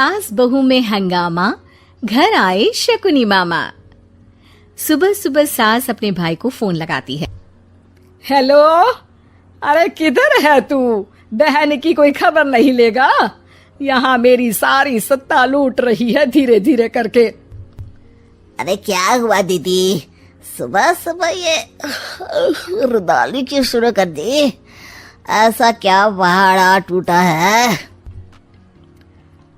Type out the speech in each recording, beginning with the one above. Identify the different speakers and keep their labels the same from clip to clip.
Speaker 1: सास बहू में हंगामा, घर आए शकुनी मामा। सुबह सुबह सास अपने भाई को फोन लगाती है।
Speaker 2: हेलो, अरे किधर है तू? बहन की कोई खबर नहीं लेगा? यहाँ मेरी सारी सत्ता लूट रही है धीरे धीरे करके।
Speaker 3: अरे क्या हुआ दीदी, सुबह सुबह ये रुदाली क्यों शुरू कर दी? ऐसा क्या पहाड़ा टूटा है?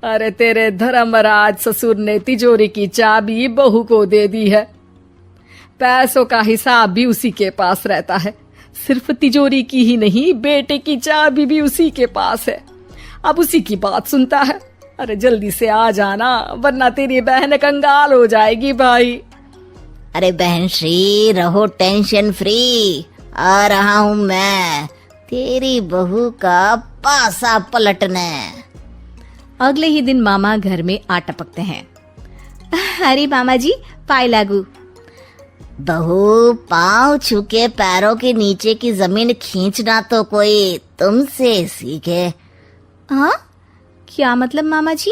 Speaker 2: अरे तेरे धर्मराज ससुर ने तिजोरी की चाबी बहू को दे दी है। पैसों का हिसाब भी उसी के पास रहता है। सिर्फ तिजोरी की ही नहीं, बेटे की चाबी भी उसी के पास है। अब उसी की बात सुनता है। अरे जल्दी से आ जाना, वरना तेरी बहन कंगाल हो जाएगी भाई।
Speaker 3: अरे बहन श्री, रहो टेंशन फ्री। आ रहा हूँ मैं, तेरी बहू का पासा पलटने।
Speaker 1: अगले ही दिन मामा घर में आ टपकते हैं। अरे मामा जी, पाए लागू।
Speaker 3: बहू, पाँव छू के पैरों के नीचे की जमीन खींचना तो कोई तुमसे सीखे।
Speaker 1: हाँ, क्या मतलब मामा जी?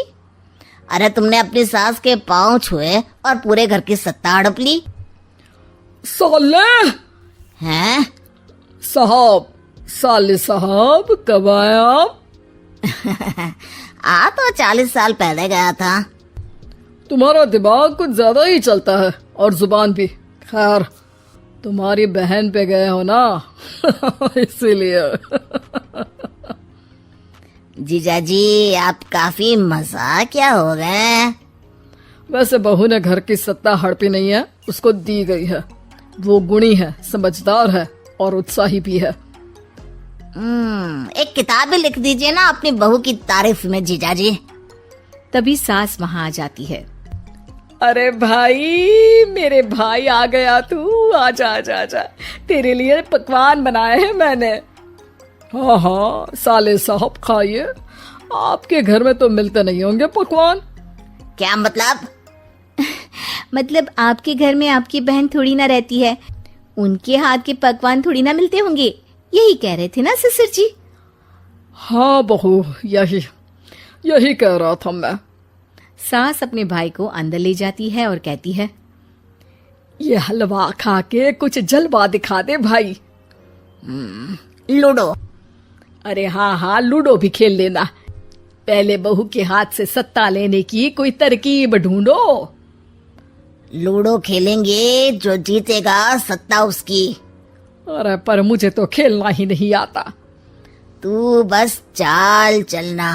Speaker 3: अरे तुमने अपनी सास के पाँव छुए और पूरे घर की सत्ता हड़प ली।
Speaker 2: साले
Speaker 3: हैं?
Speaker 2: साहब, साले साहब कब आए आप?
Speaker 3: आ तो 40 साल पहले गया था।
Speaker 2: तुम्हारा दिमाग कुछ ज्यादा ही चलता है और जुबान भी। खैर, तुम्हारी बहन पे गए हो ना इसीलिए।
Speaker 3: जीजाजी, आप काफी मजाकिया हो गए।
Speaker 2: वैसे बहू ने घर की सत्ता हड़पी नहीं है, उसको दी गई है। वो गुणी है, समझदार है और उत्साही भी है।
Speaker 3: एक किताब भी लिख दीजिए ना अपनी बहू की तारीफ में जीजाजी।
Speaker 1: तभी सास वहां आ जाती है।
Speaker 2: अरे भाई, मेरे भाई आ गया तू। आजा आजा आजा, तेरे लिए पकवान बनाए हैं मैंने। हाँ हाँ साले साहब, खाइए। आपके घर में तो मिलते नहीं होंगे पकवान।
Speaker 3: क्या मतलब?
Speaker 1: मतलब आपके घर में आपकी बहन थोड़ी ना रहती है, उनके हाथ के पकवान थोड़ी ना मिलते होंगे, यही कह रहे थे ना ससुर जी?
Speaker 2: हाँ बहू, यही कह रहा था मैं।
Speaker 1: सास अपने भाई को अंदर ले जाती है और कहती है,
Speaker 2: ये हलवा खा के कुछ जलवा दिखा दे भाई।
Speaker 3: लूडो।
Speaker 2: अरे हाँ हाँ, लूडो भी खेल लेना। पहले बहू के हाथ से सत्ता लेने की कोई तरकीब ढूंढो।
Speaker 3: लूडो खेलेंगे, जो जीतेगा सत्ता उसकी।
Speaker 2: अरे पर मुझे तो खेलना ही नहीं आता।
Speaker 3: तू बस चाल चलना,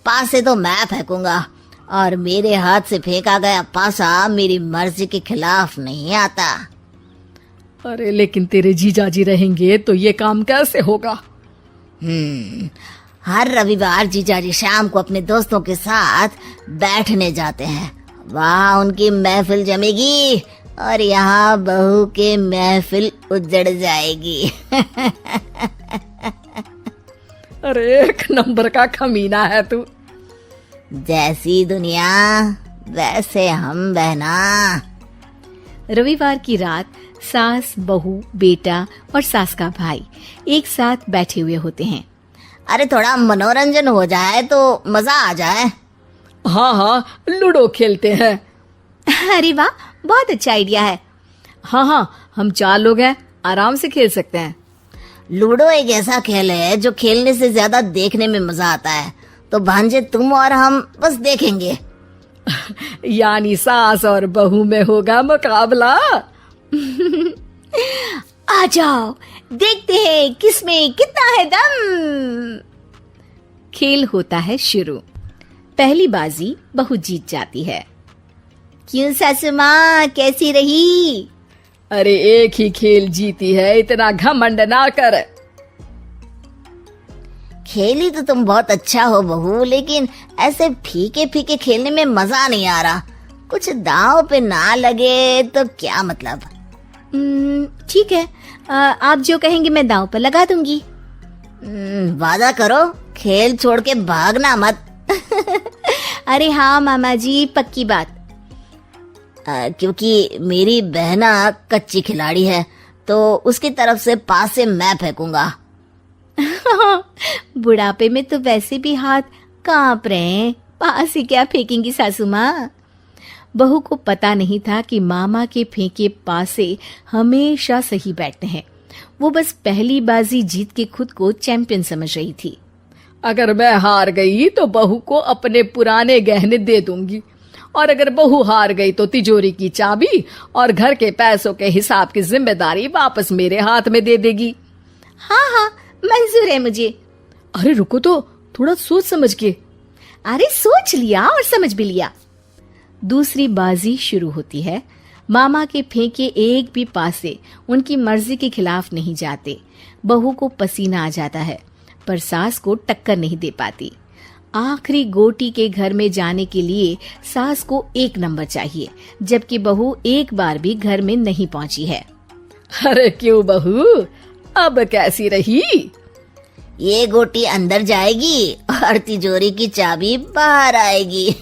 Speaker 3: पासे तो मैं फेंकूंगा और मेरे हाथ से फेंका गया पासा मेरी मर्जी के खिलाफ नहीं आता।
Speaker 2: अरे लेकिन तेरे जीजाजी रहेंगे तो ये काम कैसे होगा?
Speaker 3: हर रविवार जीजाजी शाम को अपने दोस्तों के साथ बैठने जाते हैं। वहाँ उनकी महफिल जमेगी और यहाँ बहू के महफिल उजड़ जाएगी।
Speaker 2: अरे एक नंबर का कमीना है तू।
Speaker 3: जैसी दुनिया वैसे हम बहना।
Speaker 1: रविवार की रात सास, बहू, बेटा और सास का भाई एक साथ बैठे हुए होते हैं।
Speaker 3: अरे थोड़ा मनोरंजन हो जाए तो मजा आ जाए।
Speaker 2: हाँ हाँ, लूडो खेलते हैं।
Speaker 1: अरे वाह, बहुत अच्छा आइडिया है।
Speaker 2: हाँ हाँ, हम 4 लोग हैं, आराम से खेल सकते हैं।
Speaker 3: लूडो एक ऐसा खेल है जो खेलने से ज्यादा देखने में मजा आता है। तो भांजे, तुम और हम बस देखेंगे।
Speaker 2: यानी सास और बहू में होगा मुकाबला।
Speaker 1: आ जाओ, देखते हैं किसमें कितना है दम। खेल होता है शुरू। पहली बाजी बहू जीत जाती है। क्यों सासू माँ, कैसी रही?
Speaker 2: अरे एक ही खेल जीती है, इतना घमंड ना कर।
Speaker 3: खेली तो तुम बहुत अच्छा हो बहू, लेकिन ऐसे फीके फीके खेलने में मजा नहीं आ रहा। कुछ दांव पे ना लगे तो क्या मतलब?
Speaker 1: ठीक है, आप जो कहेंगे मैं दांव पर लगा दूंगी।
Speaker 3: वादा करो, खेल छोड़ के भागना मत।
Speaker 1: अरे हाँ मामा जी, पक्की बात।
Speaker 3: क्योंकि मेरी बहना कच्ची खिलाड़ी है, तो उसकी तरफ से पास से मैं फेंकूंगा।
Speaker 1: बुढ़ापे में तो वैसे भी हाथ कांप रहे हैं, पास ही क्या फेंकेंगी सासू माँ। बहू को पता नहीं था कि मामा के फेंके पासे हमेशा सही बैठते हैं। वो बस पहली बाजी जीत के खुद को चैंपियन समझ रही थी।
Speaker 2: अगर मैं हार गई तो बहू को अपने पुराने गहने दे दूंगी, और अगर बहू हार गई तो तिजोरी की चाबी और घर के पैसों के हिसाब की जिम्मेदारी वापस मेरे हाथ में दे देगी।
Speaker 1: हाँ हाँ, मंजूर है मुझे।
Speaker 2: अरे रुको तो, थोड़ा सोच समझ के।
Speaker 1: अरे सोच लिया और समझ भी लिया। दूसरी बाजी शुरू होती है। मामा के फेंके एक भी पासे उनकी मर्जी के खिलाफ नहीं जाते। बहू को पसीना आ जाता है, पर सास को टक्कर नहीं दे पाती। आखिरी गोटी के घर में जाने के लिए सास को 1 नंबर चाहिए, जबकि बहू एक बार भी घर में नहीं पहुंची है।
Speaker 2: अरे क्यों बहू, अब कैसी रही?
Speaker 3: ये गोटी अंदर जाएगी और तिजोरी की चाबी बाहर आएगी।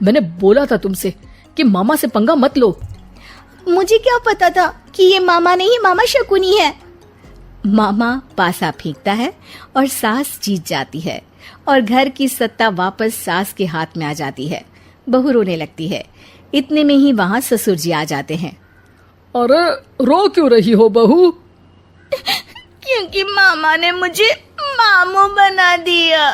Speaker 2: मैंने बोला था तुमसे कि मामा से पंगा मत लो।
Speaker 1: मुझे क्या पता था कि ये मामा नहीं, मामा शकुनी है। मामा पासा फेंकता है और सास जीत जाती है और घर की सत्ता वापस सास के हाथ में आ जाती है। बहू रोने लगती है। इतने में ही वहां ससुर जी आ जाते हैं।
Speaker 2: अरे रो क्यों रही हो बहू?
Speaker 1: क्योंकि मामा ने मुझे मामू बना दिया।